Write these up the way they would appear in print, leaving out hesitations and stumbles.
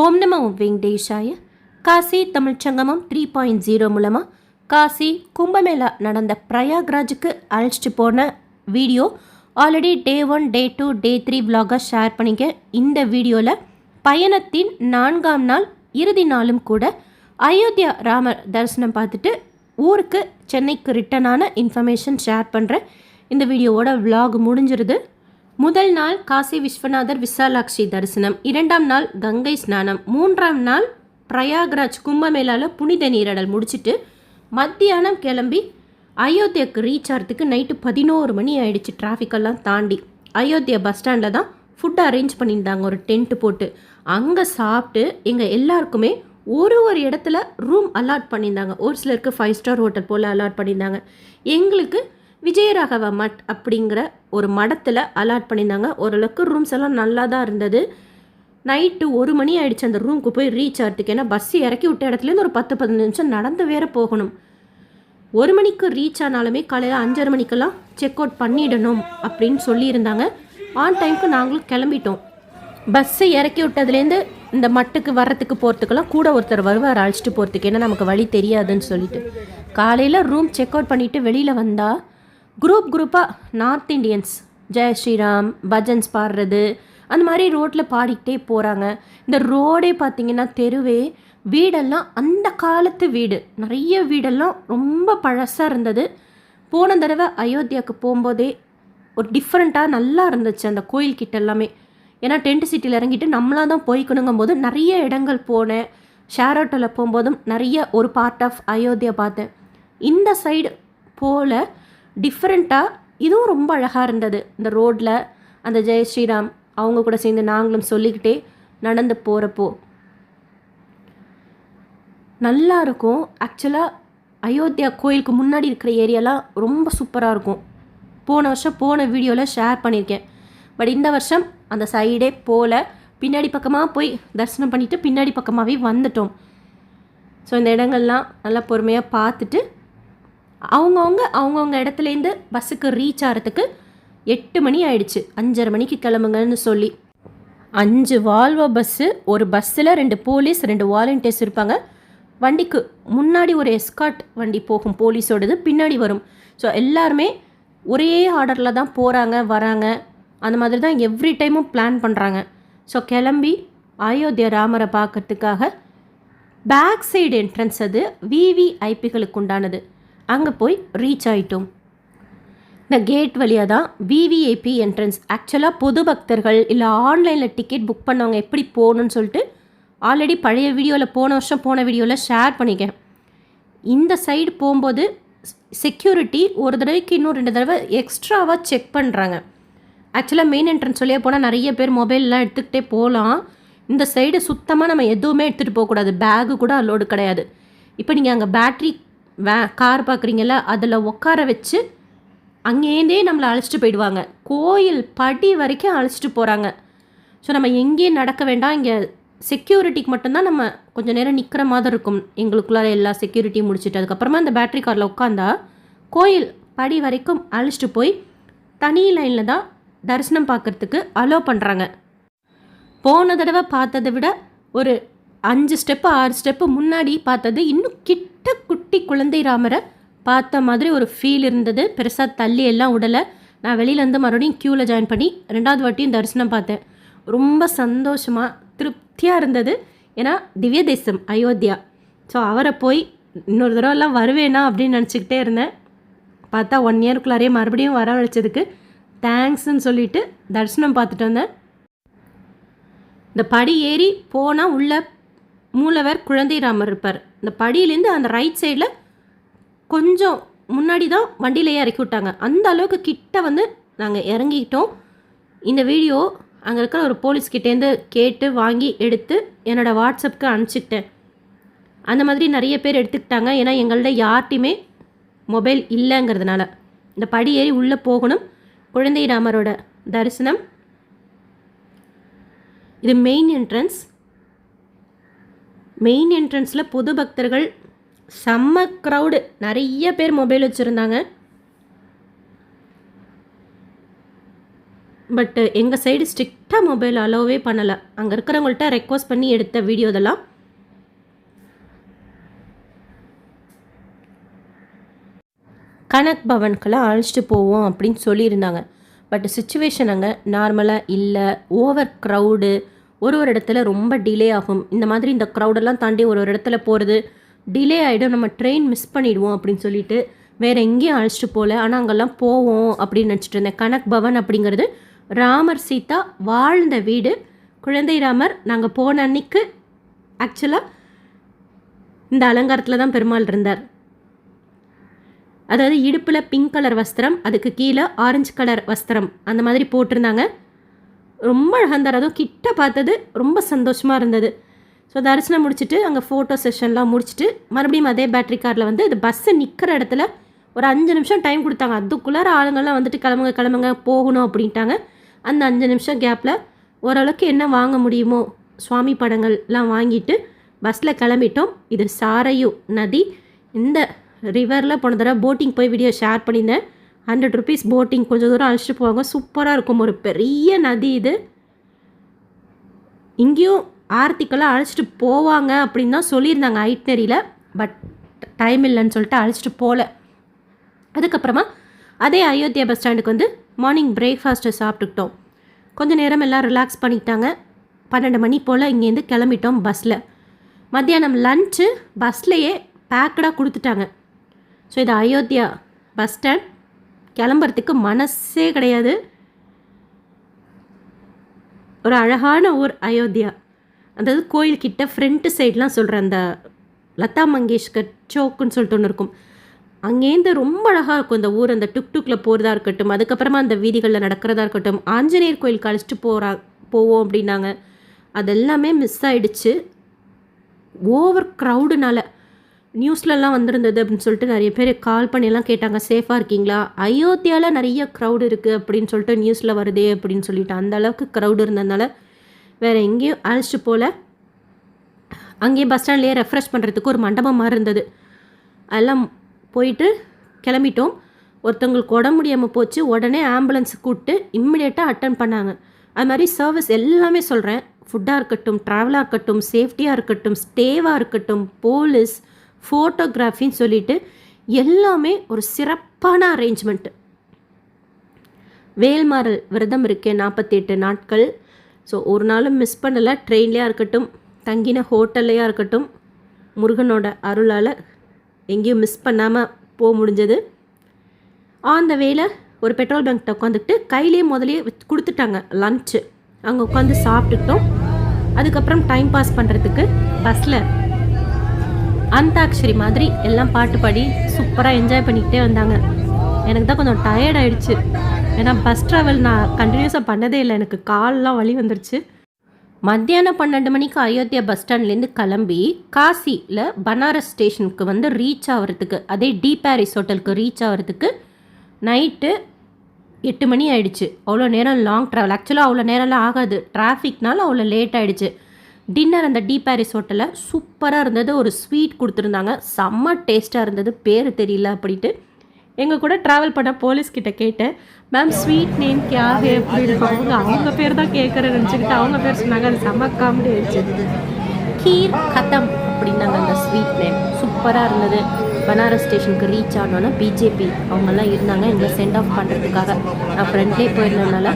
ஓம் நமோ வெங்கடேஷாய. காசி தமிழ்ச்சங்கமம் 3.0 மூலமாக காசி கும்பமேளா நடந்த பிரயாக்ராஜுக்கு அழைச்சிட்டு போன வீடியோ ஆல்ரெடி டே 1 டே 2 டே 3 விலாகாக ஷேர் பண்ணிக்க. இந்த வீடியோவில் பயணத்தின் 4ஆம் நாள் இறுதி நாளும் கூட அயோத்தியா ராமர் தரிசனம் பார்த்துட்டு ஊருக்கு சென்னைக்கு ரிட்டனான இன்ஃபர்மேஷன் ஷேர் பண்ணுறேன். இந்த வீடியோவோட விலாக் முடிஞ்சிருது. முதல் நாள் காசி விஸ்வநாதர் விசாலாட்சி தரிசனம், 2ஆம் நாள் கங்கை ஸ்நானம், 3ஆம் நாள் பிரயாக்ராஜ் கும்பமேளாவில் புனித நீராடல் முடிச்சுட்டு மத்தியானம் கிளம்பி அயோத்தியாவுக்கு ரீச் ஆகிறதுக்கு நைட்டு 11 மணி ஆகிடுச்சு. டிராஃபிக்கெல்லாம் தாண்டி அயோத்தியா பஸ் ஸ்டாண்டில் தான் ஃபுட்டு அரேஞ்ச் பண்ணியிருந்தாங்க, ஒரு டென்ட்டு போட்டு. அங்கே சாப்பிட்டு எங்கள் எல்லாருக்குமே ஒரு இடத்துல ரூம் அலாட் பண்ணியிருந்தாங்க. ஒரு சிலருக்கு 5 ஸ்டார் ஹோட்டல் போல் அலாட் பண்ணியிருந்தாங்க. எங்களுக்கு விஜயராகவ மட் அப்படிங்கிற ஒரு மடத்தில் அலாட் பண்ணியிருந்தாங்க. ஓரளவுக்கு ரூம்ஸ் எல்லாம் நல்லா தான் இருந்தது. நைட்டு 1 மணி ஆகிடுச்சு அந்த ரூமுக்கு போய் ரீச் ஆகிறதுக்கு. ஏன்னா பஸ் இறக்கி விட்ட இடத்துலேருந்து ஒரு 10-15 நிமிஷம் நடந்து வேற போகணும். 1 மணிக்கு ரீச் ஆனாலுமே காலையில் 5:30 மணிக்கெல்லாம் செக் அவுட் பண்ணிடணும் அப்படின்னு சொல்லியிருந்தாங்க. ஆன் டைமுக்கு நாங்களும் கிளம்பிட்டோம். பஸ்ஸை இறக்கி விட்டதுலேருந்து இந்த மட்டுக்கு வர்றதுக்கு போகிறதுக்கெல்லாம் கூட ஒருத்தர் வருவார் அழைச்சிட்டு போகிறதுக்கு, ஏன்னா நமக்கு வழி தெரியாதுன்னு சொல்லிட்டு. காலையில் ரூம் செக் அவுட் பண்ணிவிட்டு வெளியில் வந்தால் குரூப்பாக நார்த் இண்டியன்ஸ் ஜெய் ஸ்ரீராம் பஜன்ஸ் பாடுறது அந்த மாதிரி ரோட்டில் பாடிக்கிட்டே போகிறாங்க. இந்த ரோடே பார்த்திங்கன்னா தெருவே வீடெல்லாம் அந்த காலத்து வீடு, நிறைய வீடெல்லாம் ரொம்ப பழசாக இருந்தது. போன தடவை அயோத்தியாவுக்கு போகும்போதே ஒரு டிஃப்ரெண்ட்டாக நல்லா இருந்துச்சு அந்த கோயில்கிட்ட எல்லாமே. ஏன்னா டென்ட் சிட்டியில் இறங்கிட்டு நம்மளாக தான் போய்க்கணுங்கும் போது நிறைய இடங்கள் போனேன். ஷேர் ஆட்டோவில் போகும்போதும் நிறைய ஒரு பார்ட் ஆஃப் அயோத்தியா பார்த்தேன். இந்த சைடு போல் டிஃப்ரெண்ட்டாக இதுவும் ரொம்ப அழகாக இருந்தது. இந்த ரோட்டில் அந்த ஜெய் ஸ்ரீராம் அவங்க கூட சேர்ந்து நாங்களும் சொல்லிக்கிட்டே நடந்து போகிறப்போ நல்லா இருக்கும். ஆக்சுவலாக அயோத்தியா கோயிலுக்கு முன்னாடி இருக்கிற ஏரியாலாம் ரொம்ப சூப்பராக இருக்கும். போன வருஷம் போன வீடியோவில் ஷேர் பண்ணியிருக்கேன். பட் இந்த வருஷம் அந்த சைடே போல் பின்னாடி பக்கமாக போய் தரிசனம் பண்ணிவிட்டு பின்னாடி பக்கமாகவே வந்துட்டோம். ஸோ இந்த இடங்கள்லாம் நல்லா பொறுமையாக பார்த்துட்டு அவங்கவுங்க இடத்துலேருந்து பஸ்ஸுக்கு ரீச் ஆகிறதுக்கு 8 மணி ஆகிடுச்சு. 5:30 மணிக்கு கிளம்புங்கன்னு சொல்லி 5 வால்வோ பஸ்ஸு, ஒரு பஸ்ஸில் 2 போலீஸ் 2 வாலண்டியர்ஸ் இருப்பாங்க. வண்டிக்கு முன்னாடி ஒரு எஸ்கார்ட் வண்டி போகும் போலீஸோடது, பின்னாடி வரும். ஸோ எல்லாருமே ஒரே ஆர்டரில் தான் போகிறாங்க வராங்க. அந்த மாதிரி தான் எவ்ரி டைமும் பிளான் பண்ணுறாங்க. ஸோ கிளம்பி அயோத்தியா ராமரை பார்க்கறதுக்காக பேக் சைடு என்ட்ரன்ஸ், அது விவிஐபிகளுக்கு உண்டானது, அங்கே போய் ரீச் ஆகிட்டோம். இந்த கேட் வழியாக தான் விவிஐபி என்ட்ரன்ஸ். ஆக்சுவலாக பொது பக்தர்கள் இல்லை ஆன்லைனில் டிக்கெட் புக் பண்ணவங்க எப்படி போகணுன்னு சொல்லிட்டு ஆல்ரெடி பழைய வீடியோவில் போன வருஷம் போன வீடியோவில் ஷேர் பண்ணிக்கேன். இந்த சைடு போகும்போது செக்யூரிட்டி ஒரு தடவைக்கு இன்னும் 2 தடவை எக்ஸ்ட்ராவாக செக் பண்ணுறாங்க. ஆக்சுவலாக மெயின் என்ட்ரன்ஸ் சொல்லியே போனால் நிறைய பேர் மொபைல்லாம் எடுத்துக்கிட்டே போகலாம். இந்த சைடு சுத்தமாக நம்ம எதுவுமே எடுத்துகிட்டு போகக்கூடாது. பேகு கூட அலோடு கிடையாது. இப்போ நீங்கள் அங்கே பேட்ரி கார் பார்க்குறீங்கள, அதில் உட்கார வச்சு அங்கேருந்தே நம்மளை அழைச்சிட்டு போயிடுவாங்க. கோயில் படி வரைக்கும் அழைச்சிட்டு போகிறாங்க. ஸோ நம்ம எங்கேயும் நடக்க வேண்டாம். இங்கே செக்யூரிட்டிக்கு மட்டும்தான் நம்ம கொஞ்சம் நேரம் நிற்கிற மாதிரி இருக்கும். எங்களுக்குள்ளார எல்லா செக்யூரிட்டியும் முடிச்சுட்டு அதுக்கப்புறமா இந்த பேட்ரி காரில் உட்காந்தா கோயில் படி வரைக்கும் அழைச்சிட்டு போய் தனி லைனில் தான் தரிசனம் பார்க்குறதுக்கு அலோ பண்ணுறாங்க. போன தடவை பார்த்ததை விட ஒரு 5 ஸ்டெப்பு 6 ஸ்டெப்பு முன்னாடி பார்த்தது இன்னும் கிட்ட குட்டி குழந்தை ராமரை பார்த்த மாதிரி ஒரு ஃபீல் இருந்தது. பெருசாக தள்ளி எல்லாம் விடலை. நான் வெளியிலேருந்து மறுபடியும் க்யூவில் ஜாயின் பண்ணி 2வது வாட்டியும் தரிசனம் பார்த்தேன். ரொம்ப சந்தோஷமாக திருப்தியாக இருந்தது. ஏன்னா திவ்ய தேசம் அயோத்தியா. ஸோ அவரை போய் இன்னொரு தடவைலாம் வருவேனா அப்படின்னு நினச்சிக்கிட்டே இருந்தேன். பார்த்தா 1 இயருக்குள்ளாரே மறுபடியும் வரவழைச்சதுக்கு தேங்க்ஸ்ன்னு சொல்லிவிட்டு தரிசனம் பார்த்துட்டு வந்தேன். இந்த படி ஏறி போனால் உள்ள மூலவர் குழந்தை ராமர் இருப்பார். இந்த படியிலேருந்து அந்த ரைட் சைடில் கொஞ்சம் முன்னாடி தான் வண்டியிலேயே இறக்கி விட்டாங்க. அந்த அளவுக்கு கிட்ட வந்து நாங்கள் இறங்கிக்கிட்டோம். இந்த வீடியோ அங்கே இருக்கிற ஒரு போலீஸ்கிட்டேருந்து கேட்டு வாங்கி எடுத்து என்னோடய வாட்ஸ்அப்புக்கு அனுப்பிச்சிக்கிட்டேன். அந்த மாதிரி நிறைய பேர் எடுத்துக்கிட்டாங்க. ஏன்னா எங்கள்கிட்ட யார்ட்டையுமே மொபைல் இல்லைங்கிறதுனால. இந்த படி ஏறி உள்ளே போகணும். குழந்தை ராமரோட தரிசனம். இது மெயின் என்ட்ரன்ஸ். மெயின் என்ட்ரன்ஸில் பொது பக்தர்கள் செம்ம க்ரௌடு, நிறைய பேர் மொபைல் வச்சுருந்தாங்க. பட் எங்கள் சைடு ஸ்ட்ரிக்டாக மொபைல் அலோவே பண்ணலை. அங்கே இருக்கிறவங்கள்ட்ட ரெக்வஸ்ட் பண்ணி எடுத்த வீடியோ இதெல்லாம். கனக் பவனுக்கெல்லாம் அழைச்சிட்டு போவோம் அப்படின்னு சொல்லியிருந்தாங்க. பட் சுச்சுவேஷன் அங்கே நார்மலாக இல்லை. ஓவர் க்ரௌடு, ஒரு இடத்துல ரொம்ப டிலே ஆகும். இந்த மாதிரி இந்த க்ரௌடெல்லாம் தாண்டி ஒரு இடத்துல போகிறது டிலே ஆகிடும், நம்ம ட்ரெயின் மிஸ் பண்ணிவிடுவோம் அப்படின்னு சொல்லிட்டு வேறு எங்கேயும் அழைச்சிட்டு போகல. ஆனால் அங்கெல்லாம் போவோம் அப்படின்னு நினச்சிட்டு இருந்தேன். கனக் பவன் அப்படிங்கிறது ராமர் சீதா வாழ்ந்த வீடு. குழந்தை ராமர் நாங்கள் போன அன்னைக்கு ஆக்சுவலாக இந்த அலங்காரத்தில் தான் பெருமாள் இருந்தார். அதாவது இடுப்பில் பிங்க் கலர் வஸ்திரம், அதுக்கு கீழே ஆரஞ்சு கலர் வஸ்திரம் அந்த மாதிரி போட்டிருந்தாங்க. ரொம்ப அழகாக இருந்தார். அதுவும் கிட்ட பார்த்தது ரொம்ப சந்தோஷமாக இருந்தது. ஸோ தரிசனம் முடிச்சுட்டு அங்கே ஃபோட்டோ செஷன்லாம் முடிச்சுட்டு மறுபடியும் அதே பேட்ரி காரில் வந்து இது பஸ்ஸு நிற்கிற இடத்துல ஒரு 5 நிமிஷம் டைம் கொடுத்தாங்க. அதுக்குள்ளார ஆளுங்கள்லாம் வந்துட்டு கிளம்புங்க போகணும் அப்படின்ட்டாங்க. அந்த 5 நிமிஷம் கேப்பில் ஓரளவுக்கு என்ன வாங்க முடியுமோ சுவாமி படங்கள்லாம் வாங்கிட்டு பஸ்ஸில் கிளம்பிட்டோம். இது சாரையு நதி. இந்த ரிவரில் போன தடவை போட்டிங் போய் வீடியோ ஷேர் பண்ணியிருந்தேன். 100 ருபீஸ் போட்டிங், கொஞ்சம் தூரம் அழைச்சிட்டு போவாங்க, சூப்பராக இருக்கும். ஒரு பெரிய நதி இது. இங்கேயும் ஆர்த்திக்கெல்லாம் அழைச்சிட்டு போவாங்க அப்படின்னு தான் சொல்லியிருந்தாங்க ஐட்னரியில். பட் டைம் இல்லைன்னு சொல்லிட்டு அழைச்சிட்டு போகல. அதுக்கப்புறமா அதே அயோத்தியா பஸ் ஸ்டாண்டுக்கு வந்து மார்னிங் பிரேக்ஃபாஸ்ட்டை சாப்பிட்டுக்கிட்டோம். கொஞ்சம் நேரம் எல்லாம் ரிலாக்ஸ் பண்ணிக்கிட்டாங்க. 12 மணி போல் இங்கேருந்து கிளம்பிட்டோம் பஸ்ஸில். மத்தியானம் லன்ச்சு பஸ்லையே பேக்கடாக கொடுத்துட்டாங்க. ஸோ இது அயோத்தியா பஸ் ஸ்டாண்ட். கிளம்புறதுக்கு மனசே கிடையாது. ஒரு அழகான ஊர் அயோத்தியா. அதாவது கோயில்கிட்ட ஃப்ரண்ட் சைட்லாம் சொல்கிறேன், அந்த லதா மங்கேஷ்கர் சோக்குன்னு சொல்லிட்டு ஒன்று இருக்கும். அங்கேருந்து ரொம்ப அழகாக இருக்கும் இந்த ஊர். அந்த டுக்டுக்கில் போகிறதா இருக்கட்டும், அதுக்கப்புறமா அந்த வீதிகளில் நடக்கிறதா இருக்கட்டும், ஆஞ்சநேயர் கோயிலுக்கு அழைச்சிட்டு போவோம் அப்படின்னாங்க. அதெல்லாமே மிஸ் ஆகிடுச்சு ஓவர் க்ரௌடுனால. நியூஸ்லலாம் வந்திருந்தது அப்படின்னு சொல்லிட்டு நிறைய பேர் கால் பண்ணியெல்லாம் கேட்டாங்க, சேஃபாக இருக்கீங்களா? அயோத்தியாவில் நிறைய க்ரௌடு இருக்குது அப்படின்னு சொல்லிட்டு நியூஸில் வருதே அப்படின்னு சொல்லிட்டு அந்த அளவுக்கு க்ரௌடு இருந்ததுனால வேறு எங்கேயும் அழைச்சிட்டு போகல. அங்கேயே பஸ் ஸ்டாண்ட்லேயே ரெஃப்ரெஷ் பண்ணுறதுக்கு ஒரு மண்டபம் மாதிரி இருந்தது. அதெல்லாம் போயிட்டு கிளம்பிட்டோம். ஒருத்தவங்களுக்கு உடம்பு முடியாமல் போச்சு. உடனே ஆம்புலன்ஸ் கூப்பிட்டு இம்மிடியேட்டாக அட்டன் பண்ணாங்க. அது மாதிரி சர்வீஸ் எல்லாமே சொல்கிறேன், ஃபுட்டாக இருக்கட்டும், ட்ராவலாக இருக்கட்டும், சேஃப்டியாக இருக்கட்டும், ஸ்டேவாக இருக்கட்டும், போலீஸ், ஃபோட்டோகிராஃபின்னு சொல்லிட்டு எல்லாமே ஒரு சிறப்பான அரேஞ்ச்மெண்ட்டு. வேல்மாறல் விரதம் இருக்கேன் 48 நாட்கள். ஸோ ஒரு நாளும் மிஸ் பண்ணலை. ட்ரெயின்லேயா இருக்கட்டும், தங்கின ஹோட்டல்லையா இருக்கட்டும், முருகனோட அருளால் எங்கேயும் மிஸ் பண்ணாமல் போக முடிஞ்சது. ஆன் த வேல ஒரு பெட்ரோல் பங்க்கிட்ட உட்காந்துக்கிட்டு கையிலேயே முதலே கொடுத்துட்டாங்க லன்ச்சு. அங்கே உட்காந்து சாப்பிட்டுக்கிட்டோம். அதுக்கப்புறம் டைம் பாஸ் பண்ணுறதுக்கு பஸ்ஸில் அந்தாக்ஷரி மாதிரி எல்லாம் பாட்டு பாடி சூப்பராக என்ஜாய் பண்ணிக்கிட்டே வந்தாங்க. எனக்கு தான் கொஞ்சம் டயர்ட் ஆகிடுச்சு. ஏன்னா பஸ் ட்ராவல் நான் கண்டினியூஸாக பண்ணதே இல்லை. எனக்கு கால்லாம் வலி வந்துருச்சு. மத்தியானம் 12 மணிக்கு அயோத்தியா பஸ் ஸ்டாண்ட்லேருந்து கிளம்பி காசியில் பனாரஸ் ஸ்டேஷனுக்கு வந்து ரீச் ஆகிறதுக்கு, அதே டி பாரிஸ் ஹோட்டலுக்கு ரீச் ஆகிறதுக்கு நைட்டு 8 மணி ஆகிடுச்சு. அவ்வளோ நேரம் லாங் ட்ராவல். ஆக்சுவலாக அவ்வளோ நேரம்லாம் ஆகாது, டிராஃபிக்னால அவ்வளோ லேட் ஆகிடுச்சு. டின்னர் அந்த டி பாரிஸ் ஹோட்டலில் சூப்பராக இருந்தது. ஒரு ஸ்வீட் கொடுத்துருந்தாங்க, செம்ம டேஸ்ட்டாக இருந்தது. பேர் தெரியல அப்படின்ட்டு எங்கள் கூட ட்ராவல் பண்ண போலீஸ்கிட்ட கேட்டேன், மேம் ஸ்வீட் நேம் கியா ஹே அப்படின்னு. அவங்க பேர் தான் கேட்குறேன்னு நினச்சிக்கிட்டு அவங்க பேர் சொன்னாங்க. அது செம்ம காமெடி ஆயிடுச்சு. கீர் கதம் அப்படின்னாங்க அந்த ஸ்வீட் நேம். சூப்பராக இருந்தது. பனாரஸ் ஸ்டேஷனுக்கு ரீச் ஆனோன்னா பிஜேபி அவங்கெல்லாம் இருந்தாங்க எங்களை சென்ட் ஆஃப் பண்ணுறதுக்காக. நான் ஃப்ரெண்ட்லேயே போயிருந்ததுனால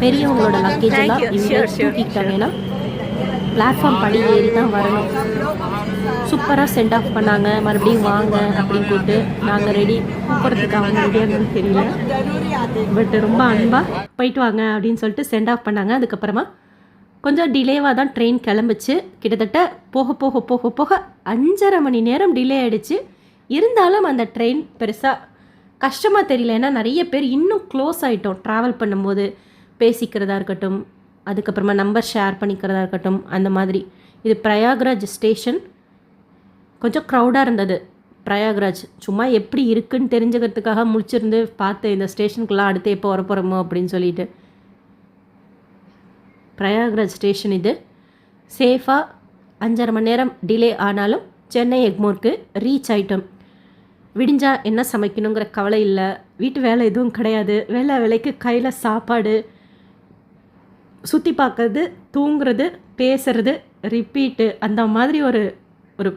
பெரியவங்களோட லக்கேஜ் எல்லாம் இவங்க தூக்கிட்டாங்க. ஏன்னா பிளாட்ஃபார்ம் படி ஏறி தான் வரணும். சூப்பராக சென்ட் ஆஃப் பண்ணாங்க. மறுபடியும் வாங்க அப்படின்னு கூப்பிட்டு நாங்கள் ரெடி. கூப்பிட்றதுக்கு அவங்க ரெடியாக இருந்தது தெரியல, பட் ரொம்ப அன்பாக போயிட்டு வாங்க அப்படின்னு சொல்லிட்டு சென்ட் ஆஃப் பண்ணாங்க. அதுக்கப்புறமா கொஞ்சம் டிலேவாக தான் ட்ரெயின் கிளம்பிச்சு. கிட்டத்தட்ட போக போக போக போக 5.5 மணி நேரம் டிலே ஆகிடுச்சு. இருந்தாலும் அந்த ட்ரெயின் பெருசாக கஷ்டமாக தெரியல. ஏன்னா நிறைய பேர் இன்னும் க்ளோஸ் ஆகிட்டோம். ட்ராவல் பண்ணும்போது பேசிக்கிறதா இருக்கட்டும், அதுக்கப்புறமா நம்பர் ஷேர் பண்ணிக்கிறதா இருக்கட்டும், அந்த மாதிரி. இது பிரயாக்ராஜ் ஸ்டேஷன். கொஞ்சம் க்ரௌடாக இருந்தது பிரயாக்ராஜ். சும்மா எப்படி இருக்குன்னு தெரிஞ்சுக்கிறதுக்காக முடிச்சிருந்து பார்த்து இந்த ஸ்டேஷனுக்குலாம் அடுத்து எப்போ வரப்போகிறோமோ அப்படின்னு சொல்லிட்டு. பிரயாக்ராஜ் ஸ்டேஷன் இது. சேஃபாக 5.5 மணி நேரம் டிலே ஆனாலும் சென்னை எக்மோருக்கு ரீச் ஆகிட்டோம். விடிஞ்சால் என்ன சமைக்கணுங்கிற கவலை இல்லை. வீட்டு வேலை எதுவும் கிடையாது. வேலைக்கு கையில் சாப்பாடு, சுற்றி பார்க்கறது, தூங்குறது, பேசுறது, ரிப்பீட்டு அந்த மாதிரி ஒரு ஒரு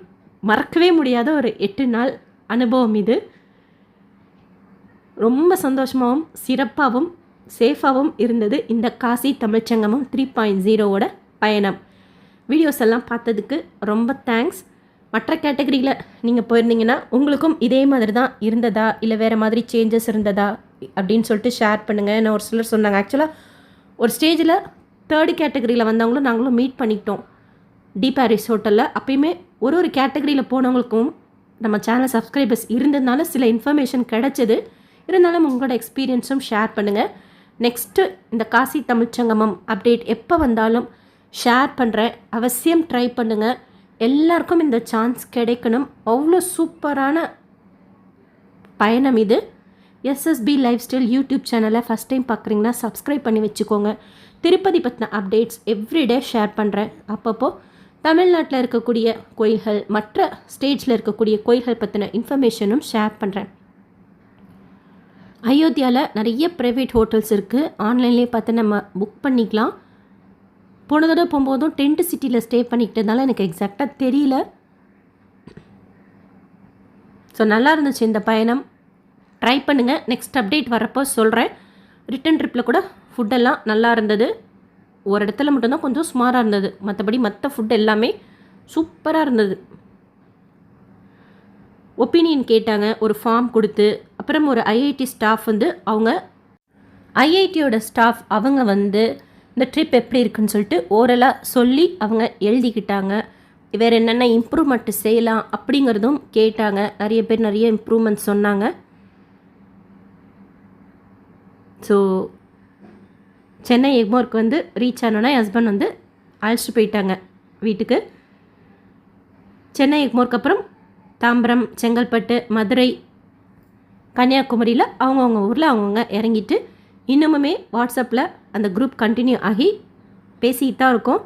மறக்கவே முடியாத ஒரு 8 நாள் அனுபவம் இது. ரொம்ப சந்தோஷமாகவும் சிறப்பாகவும் சேஃபாகவும் இருந்தது இந்த காசி தமிழ்ச்சங்கமம் 3.0வோட பயணம். வீடியோஸ் எல்லாம் பார்த்ததுக்கு ரொம்ப தேங்க்ஸ். மற்ற கேட்டகரியில் நீங்கள் போயிருந்தீங்கன்னா உங்களுக்கும் இதே மாதிரி தான் இருந்ததா, இல்லை வேறு மாதிரி சேஞ்சஸ் இருந்ததா அப்படின்னு சொல்லிட்டு ஷேர் பண்ணுங்கள். நான் ஒரு சிலர் சொன்னாங்க. ஆக்சுவலாக ஒரு ஸ்டேஜில் 3rd கேட்டகரியில் வந்தவங்களும் நாங்களும் மீட் பண்ணிக்கிட்டோம் டி பாரிஸ் ஹோட்டலில். அப்பயுமே ஒரு கேட்டகரியில் போனவங்களுக்கும் நம்ம சேனல் சப்ஸ்கிரைபர்ஸ் இருந்ததுனால சில இன்ஃபர்மேஷன் கிடைச்சது. இருந்தாலும் உங்களோட எக்ஸ்பீரியன்ஸும் ஷேர் பண்ணுங்கள். நெக்ஸ்ட்டு இந்த காசி தமிழ்ச்சங்கமம் அப்டேட் எப்போ வந்தாலும் ஷேர் பண்ணுறேன். அவசியம் ட்ரை பண்ணுங்கள். எல்லாருக்கும் இந்த சான்ஸ் கிடைக்கணும். அவ்வளோ சூப்பரான பயணம் இது. எஸ்எஸ்பி லைஃப் ஸ்டைல் யூடியூப் சேனலை ஃபஸ்ட் டைம் பார்க்குறீங்கன்னா சப்ஸ்கிரைப் பண்ணி வச்சுக்கோங்க. திருப்பதி பற்றின அப்டேட்ஸ் எவ்ரிடே ஷேர் பண்ணுறேன். அப்பப்போ தமிழ்நாட்டில் இருக்கக்கூடிய கோயில்கள், மற்ற ஸ்டேட்ஸில் இருக்கக்கூடிய கோயில்கள் பற்றின இன்ஃபர்மேஷனும் ஷேர் பண்ணுறேன். அயோத்தியாவில் நிறைய ப்ரைவேட் ஹோட்டல்ஸ் இருக்குது. ஆன்லைன்லேயே பார்த்து நம்ம புக் பண்ணிக்கலாம். போன தடவை போகும்போதும் டென்ட் சிட்டியில் ஸ்டே பண்ணிக்கிட்டதுனால எனக்கு எக்ஸாக்டாக தெரியல. ஸோ நல்லா இருந்துச்சு இந்த பயணம். ட்ரை பண்ணுங்கள். நெக்ஸ்ட் அப்டேட் வரப்போ சொல்கிறேன். ரிட்டன் ட்ரிப்பில் கூட ஃபுட்டெல்லாம் நல்லா இருந்தது. ஒரு இடத்துல மட்டும்தான் கொஞ்சம் சுமாராக இருந்தது. மற்றபடி மற்ற ஃபுட் எல்லாமே சூப்பராக இருந்தது. ஒப்பீனியன் கேட்டாங்க, ஒரு ஃபார்ம் கொடுத்து. அப்புறம் ஒரு ஐஐடி ஸ்டாஃப் வந்து அவங்க ஐஐடியோட ஸ்டாஃப் அவங்க வந்து இந்த ட்ரிப் எப்படி இருக்குன்னு சொல்லிட்டு ஓரலாக சொல்லி அவங்க எழுதிக்கிட்டாங்க. வேறு என்னென்ன இம்ப்ரூவ்மெண்ட் செய்யலாம் அப்படிங்கிறதும் கேட்டாங்க. நிறைய பேர் நிறைய இம்ப்ரூவ்மெண்ட் சொன்னாங்க. ஸோ சென்னை எக்மோருக்கு வந்து ரீச் ஆனோன்னா என் ஹஸ்பண்ட் வந்து அழைச்சிட்டு போயிட்டாங்க வீட்டுக்கு. சென்னை எக்மோருக்கு அப்புறம் தாம்பரம், செங்கல்பட்டு, மதுரை, கன்னியாகுமரியில் அவங்கவுங்க ஊரில் அவங்கவுங்க இறங்கிட்டு இன்னுமுமே வாட்ஸ்அப்பில் அந்த குரூப் கண்டினியூ ஆகி பேசிக்கிட்டு தான் இருக்கோம்.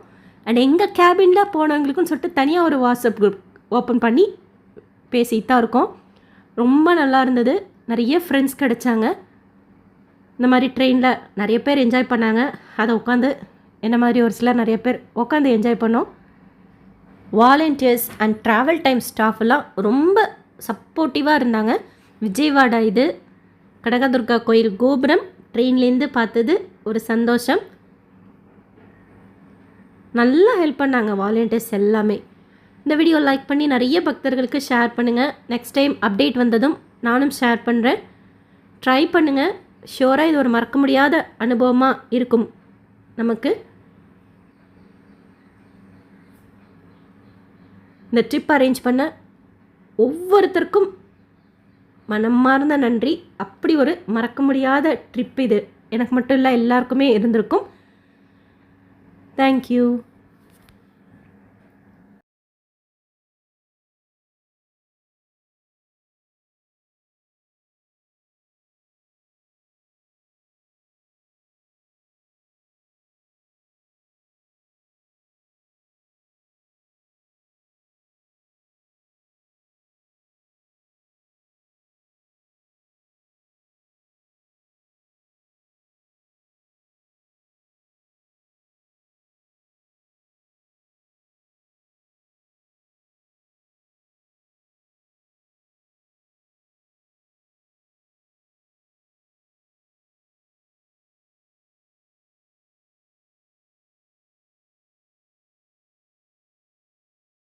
அண்ட் எங்கள் கேபினில் போனவங்களுக்குன்னு சொல்லிட்டு தனியாக ஒரு வாட்ஸ்அப் குரூப் ஓப்பன் பண்ணி பேசிக்கிட்டு தான் இருக்கோம். ரொம்ப நல்லா இருந்தது. நிறைய ஃப்ரெண்ட்ஸ் கிடைச்சாங்க. இந்த மாதிரி ட்ரெயினில் நிறைய பேர் என்ஜாய் பண்ணாங்க. அதை உட்காந்து என்ன மாதிரி ஒரு சிலர் நிறைய பேர் உட்காந்து என்ஜாய் பண்ணோம். வாலண்டியர்ஸ் அண்ட் ட்ராவல் டைம் ஸ்டாஃப்லாம் ரொம்ப சப்போர்ட்டிவாக இருந்தாங்க. விஜயவாடா இது கனகதுர்கா கோயில் கோபுரம் ட்ரெயின்லேருந்து பார்த்தது ஒரு சந்தோஷம். நல்லா ஹெல்ப் பண்ணாங்க வாலண்டியர்ஸ் எல்லாமே. இந்த வீடியோ லைக் பண்ணி நிறைய பக்தர்களுக்கு ஷேர் பண்ணுங்கள். நெக்ஸ்ட் டைம் அப்டேட் வந்ததும் நானும் ஷேர் பண்ணுறேன். ட்ரை பண்ணுங்கள். ஷியோராக இது ஒரு மறக்க முடியாத அனுபவமாக இருக்கும் நமக்கு. இந்த ட்ரிப் அரேஞ்ச் பண்ண ஒவ்வொருத்தருக்கும் மனமார்ந்த நன்றி. அப்படி ஒரு மறக்க முடியாத ட்ரிப் இது. எனக்கு மட்டும் இல்லை, எல்லாருக்குமே இருந்திருக்கும். தேங்க்யூ.